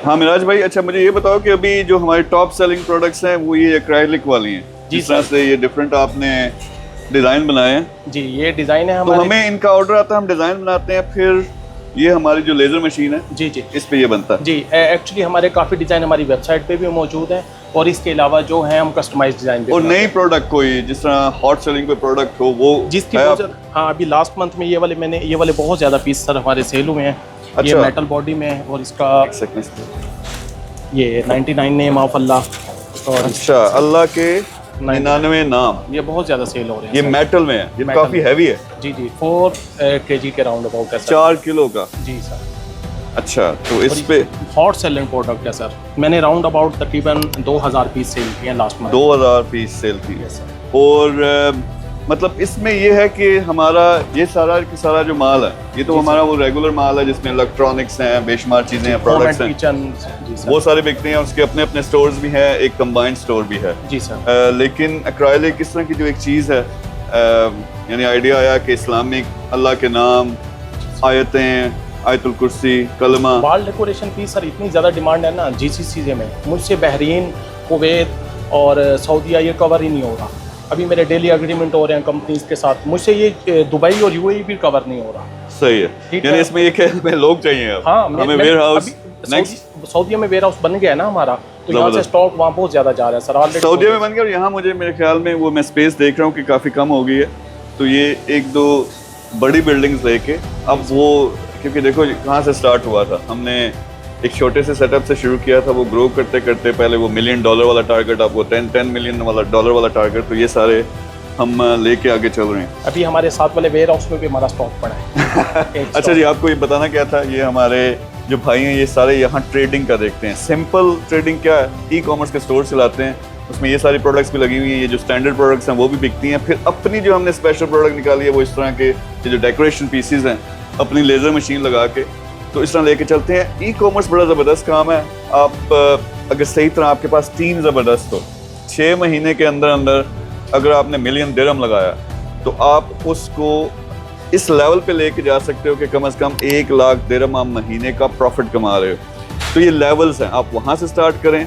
हाँ मिराज भाई, अच्छा मुझे ये बताओ कि अभी जो हमारे टॉप सेलिंग प्रोडक्ट्स हैं वो ये एक्राइलिक वाली हैं, जिस तरह से ये डिफरेंट आपने डिज़ाइन बनाए हैं। जी, ये डिज़ाइन है तो हमारे। हमें इनका ऑर्डर आता है, हम डिज़ाइन बनाते हैं, फिर ये हमारी जो लेज़र मशीन है जी जी इस पे ये बनता है। जी, एक्चुअली हमारे काफ़ी डिज़ाइन हमारी वेबसाइट पे भी मौजूद हैं, और इसके अलावा जो है हम कस्टमाइज डिज़ाइन भी और बनाते नई हैं। प्रोडक्ट कोई जिस तरह हॉट सेलिंग कोई प्रोडक्ट हो वो जिसकी है बहुत हाँ, अभी लास्ट मंथ में ये वाले बहुत ज़्यादा पीस सर हमारे सेल हुए हैं। ये अच्छा। मेटल बॉडी में है, और इसका एक सेकंड। ये 99 नेम ऑफ अल्लाह, और अच्छा, अल्लाह के 99 नाम, ये बहुत ज़्यादा सेल हो रहे हैं ये सर। मेटल में है, ये मेटल काफ़ी में। हैवी है। जी जी, 4 kg के राउंड अबाउट है सर। 4 किलो का। जी सर। अच्छा, तो इस पे हॉट सेलिंग प्रोडक्ट है सर। मैंने राउंड अबाउट तकरीबन 2000 पीस सेल किए हैं लास्ट मंथ। 2000 पीस सेल की। Yes, sir. और मतलब इसमें ये है कि हमारा ये सारा का सारा जो माल है ये तो हमारा वो रेगुलर माल है जिसमें इलेक्ट्रॉनिक्स हैं, बेशुमार चीज़ें हैं, प्रोडक्ट्स हैं, किचन। जी सर। वो सारे बिकते हैं। उसके अपने अपने स्टोर्स भी हैं, एक कंबाइंड स्टोर भी है। जी सर। लेकिन एक्राइलिक इस तरह की जो एक चीज़ है, यानी आइडिया आया कि इस्लामिक अल्लाह के नाम, आयतें, आयतुल कुर्सी, कलमा, वॉल डेकोरेशन की सर इतनी ज़्यादा डिमांड है ना जीसीसी में, मुझसे बहरीन, कुवैत और सऊदीया ये कवर ही नहीं हो रहा। अभी मेरे डेली एग्रीमेंट हो रहे हैं कंपनीज के साथ, मुझसे ये दुबई और यूएई भी कवर नहीं हो रहा। सही है। ठीक यानी है। इसमें ये कि हमें लोग चाहिए अब। हाँ, हमें वेयर हाउस नेक्स्ट सऊदीया में वेयर हाउस बन गया है ना हमारा, तो यहाँ से जबरदस्त। स्टॉक वहाँ बहुत ज़्यादा जा रहा है सर ऑलरेडी। सऊदीया में बन गया, और यहाँ मुझे मेरे ख्याल में वो मैं स्पेस देख रहा हूँ कि काफ़ी कम हो गई है। तो ये एक दो बड़ी बिल्डिंग्स लेके अब वो, क्योंकि देखो कहाँ से स्टार्ट हुआ था, हमने एक छोटे से सेटअप से शुरू किया था, वो ग्रो करते करते पहले वो $1 मिलियन वाला टारगेट, अब वो 10 मिलियन वाला टारगेट, तो ये सारे हम लेके आगे चल रहे हैं। अभी हमारे साथ वाले वेयर हाउस में भी हमारा स्टॉक पड़ा है। अच्छा जी, आपको ये बताना क्या था, ये हमारे जो भाई हैं ये सारे यहाँ ट्रेडिंग का देखते हैं। सिंपल ट्रेडिंग क्या है, ई कॉमर्स के स्टोर चलाते हैं, उसमें ये सारी प्रोडक्ट्स भी लगी हुई हैं, ये जो स्टैंडर्ड प्रोडक्ट्स हैं वो भी बिकती हैं। फिर अपनी जो हमने स्पेशल प्रोडक्ट निकाली है वो इस तरह के ये जो डेकोरेशन पीसीज हैं, अपनी लेज़र मशीन लगा के तो इस तरह लेके चलते हैं। ई कॉमर्स बड़ा ज़बरदस्त काम है। आप अगर सही तरह आपके पास टीम ज़बरदस्त हो, 6 महीने के अंदर अंदर अगर आपने $1 मिलियन लगाया तो आप उसको इस लेवल पे लेके जा सकते हो कि कम से कम $1 लाख आप महीने का प्रॉफिट कमा रहे हो। तो ये लेवल्स हैं, आप वहाँ से स्टार्ट करें।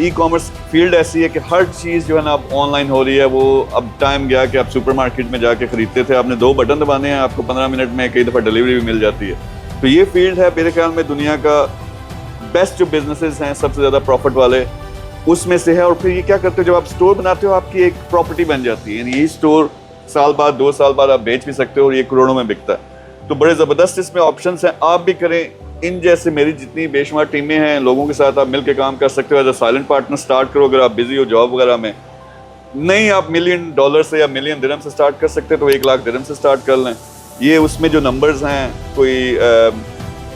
ई कॉमर्स फील्ड ऐसी है कि हर चीज़ जो है ना अब ऑनलाइन हो रही है। वो अब टाइम गया कि आप सुपरमार्केट में जाके ख़रीदते थे, आपने 2 बटन दबाने हैं, आपको 15 मिनट में कई दफ़ा डिलीवरी भी मिल जाती है। तो ये फील्ड है मेरे ख्याल में दुनिया का बेस्ट जो बिजनेसेस हैं, सबसे ज़्यादा प्रॉफिट वाले उसमें से है। और फिर ये क्या करते हो, जब आप स्टोर बनाते हो आपकी एक प्रॉपर्टी बन जाती है, यानी ये स्टोर साल बाद 2 साल बाद आप बेच भी सकते हो और ये करोड़ों में बिकता है। तो बड़े ज़बरदस्त इसमें ऑप्शंस हैं, आप भी करें। इन जैसे मेरी जितनी बेशुमार टीमें हैं, लोगों के साथ आप मिलकर काम कर सकते हो। As a silent partner start करो। अगर आप बिजी हो जॉब वगैरह में, नहीं आप $1 मिलियन से या $1 मिलियन से स्टार्ट कर सकते हो तो $1 लाख से स्टार्ट कर लें। ये उसमें जो नंबर्स हैं, कोई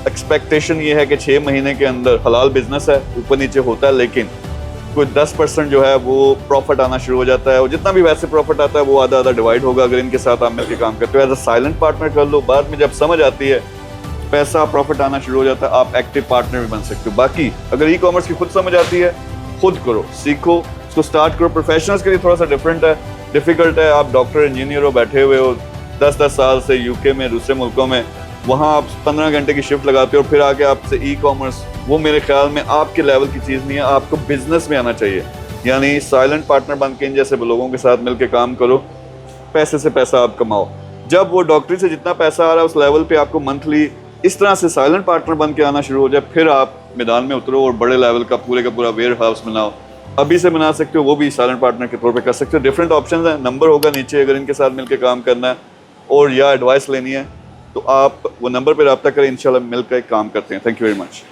एक्सपेक्टेशन ये है कि 6 महीने के अंदर हलाल बिजनेस है, ऊपर नीचे होता है, लेकिन कोई 10% जो है वो प्रॉफिट आना शुरू हो जाता है। और जितना भी वैसे प्रॉफिट आता है वो आधा आधा डिवाइड होगा अगर इनके साथ आप मिलकर काम करते हो। एज अ साइलेंट पार्टनर कर लो, बाद में जब समझ आती है पैसा प्रॉफिट आना शुरू हो जाता है, आप एक्टिव पार्टनर भी बन सकते हो। बाकी अगर ई कॉमर्स की खुद समझ आती है, खुद करो, सीखो, उसको स्टार्ट करो। प्रोफेशनल्स के लिए थोड़ा सा डिफरेंट है, डिफिकल्ट है। आप डॉक्टर इंजीनियर हो, बैठे हुए हो 10-10 साल से यूके में, दूसरे मुल्कों में, वहाँ आप 15 घंटे की शिफ्ट लगाते हो और फिर आके आपसे ई कॉमर्स, वो मेरे ख्याल में आपके लेवल की चीज़ नहीं है। आपको बिजनेस में आना चाहिए, यानी साइलेंट पार्टनर बन के इन जैसे लोगों के साथ मिलकर काम करो, पैसे से पैसा आप कमाओ। जब वो डॉक्टरी से जितना पैसा आ रहा है उस लेवल पे आपको मंथली इस तरह से साइलेंट पार्टनर बन के आना शुरू हो जाए, फिर आप मैदान में उतरो और बड़े लेवल का पूरा वेयर हाउस बनाओ। अभी से बना सकते हो, वो भी साइलेंट पार्टनर के तौर पे कर सकते हो। डिफरेंट ऑप्शंस हैं, नंबर होगा नीचे, अगर इनके साथ मिलकर काम करना है और या एडवाइस लेनी है तो आप वो नंबर पर रब्ता करें, इंशाल्लाह मिलकर काम करते हैं। Thank you very much.